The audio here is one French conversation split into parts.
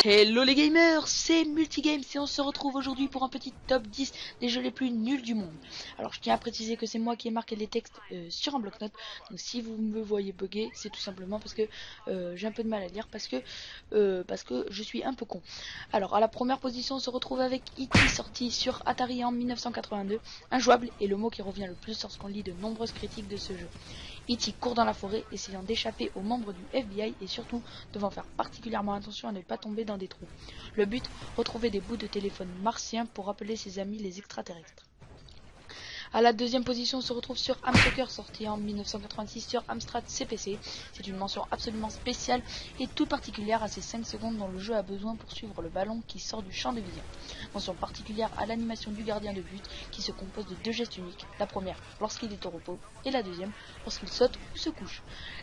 Hello les gamers, c'est Multigames et on se retrouve aujourd'hui pour un petit top 10 des jeux les plus nuls du monde. Alors je tiens à préciser que c'est moi qui ai marqué les textes sur un bloc-notes. Donc si vous me voyez bugger, c'est tout simplement parce que j'ai un peu de mal à lire, parce que je suis un peu con. Alors à la première position on se retrouve avec E.T. sorti sur Atari en 1982. Injouable est le mot qui revient le plus lorsqu'on lit de nombreuses critiques de ce jeu. E.T. court dans la forêt essayant d'échapper aux membres du FBI et surtout devant faire particulièrement attention à ne pas tomber dans des trous. Le but, retrouver des bouts de téléphone martiens pour rappeler ses amis les extraterrestres. À la deuxième position, on se retrouve sur Amsoccer, sorti en 1986 sur Amstrad CPC. C'est une mention absolument spéciale et toute particulière à ces 5 secondes dont le jeu a besoin pour suivre le ballon qui sort du champ de vision. Mention particulière à l'animation du gardien de but qui se compose de 2 gestes uniques. La première lorsqu'il est au repos et la deuxième lorsqu'il saute ou se couche.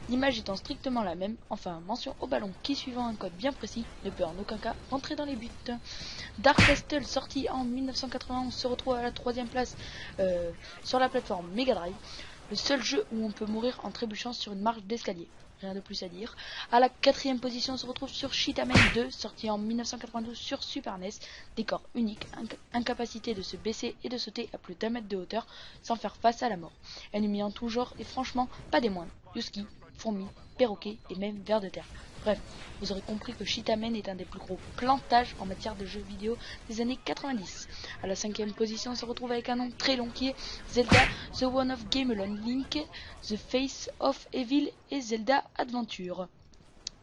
L'image étant strictement la même, enfin mention au ballon qui, suivant un code bien précis, ne peut en aucun cas rentrer dans les buts. Dark Castle, sorti en 1991, se retrouve à la 3ème place sur la plateforme Mega Drive, le seul jeu où on peut mourir en trébuchant sur une marche d'escalier. Rien de plus à dire. À la 4ème position, on se retrouve sur Cheetah-Man 2, sorti en 1992 sur Super NES. Décor unique, incapacité de se baisser et de sauter à plus d'1 mètre de hauteur sans faire face à la mort. Ennemis en tout genre et franchement pas des moindres. Husky, fourmis, perroquets et même vers de terre. Bref, vous aurez compris que Cheetah-Man est un des plus gros plantages en matière de jeux vidéo des années 90. À la 5ème position, on se retrouve avec un nom très long qui est Zelda The One of Gamelon, Link, The Face of Evil et Zelda Adventure.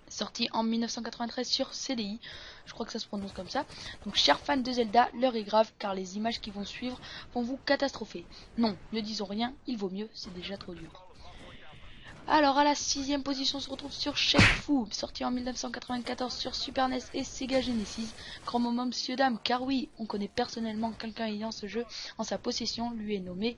Sorti en 1993 sur CDI, je crois que ça se prononce comme ça. Donc chers fans de Zelda, l'heure est grave car les images qui vont suivre vont vous catastropher. Non, ne disons rien, il vaut mieux, c'est déjà trop dur. Alors à la 6ème position, on se retrouve sur Shake Fu, sorti en 1994 sur Super NES et Sega Genesis. Grand moment monsieur dame, car oui, on connaît personnellement quelqu'un ayant ce jeu en sa possession, lui est nommé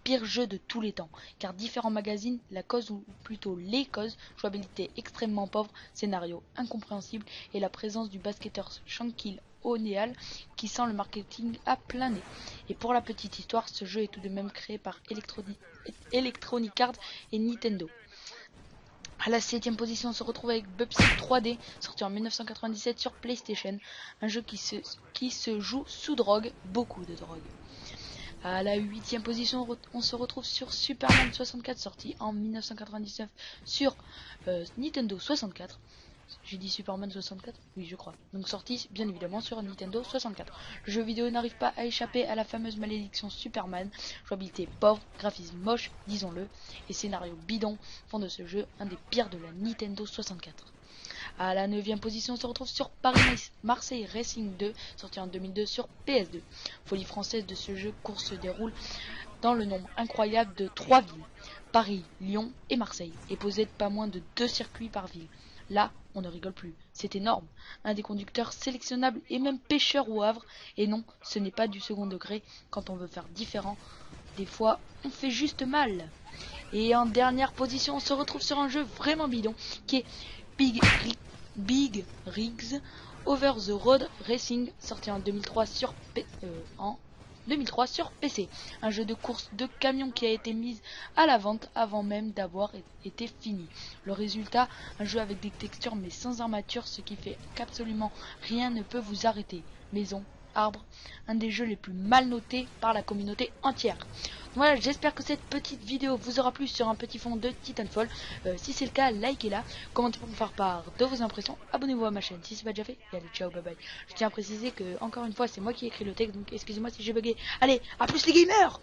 pire jeu de tous les temps, car différents magazines, la cause ou plutôt les causes, jouabilité extrêmement pauvre, scénario incompréhensible et la présence du basketteur Shaquille O'Neal qui sent le marketing à plein nez. Et pour la petite histoire, ce jeu est tout de même créé par Electronic Arts et Nintendo. À la 7ème position, on se retrouve avec Bubsy 3D, sorti en 1997 sur PlayStation, un jeu qui se joue sous drogue, beaucoup de drogue. À la 8ème position, on se retrouve sur Superman 64, sorti en 1999 sur Nintendo 64. J'ai dit Superman 64? Oui, je crois. Donc sorti bien évidemment sur Nintendo 64. Le jeu vidéo n'arrive pas à échapper à la fameuse malédiction Superman. Jouabilité pauvre, graphisme moche, disons-le, et scénario bidon font de ce jeu un des pires de la Nintendo 64. À la 9ème position, on se retrouve sur Paris-Marseille Racing 2, sorti en 2002 sur PS2. Folie française de ce jeu, course se déroule dans le nombre incroyable de 3 villes, Paris, Lyon et Marseille, et possède pas moins de 2 circuits par ville. Là, on ne rigole plus, c'est énorme. Un des conducteurs sélectionnable et même pêcheur au Havre. Et non, ce n'est pas du second degré. Quand on veut faire différent, des fois, on fait juste mal. Et en dernière position, on se retrouve sur un jeu vraiment bidon qui est Big Rigs Over the Road Racing, sorti en 2003 sur PC. Un jeu de course de camion qui a été mis à la vente avant même d'avoir été fini. Le résultat, un jeu avec des textures mais sans armature, ce qui fait qu'absolument rien ne peut vous arrêter. Maison, arbre, un des jeux les plus mal notés par la communauté entière. Voilà, j'espère que cette petite vidéo vous aura plu sur un petit fond de Titanfall. Si c'est le cas, likez-la, commentez pour me faire part de vos impressions, abonnez-vous à ma chaîne si c'est pas déjà fait, et allez, ciao, bye bye. Je tiens à préciser que, encore une fois, c'est moi qui ai écrit le texte, donc excusez-moi si j'ai bugué. Allez, à plus les gamers!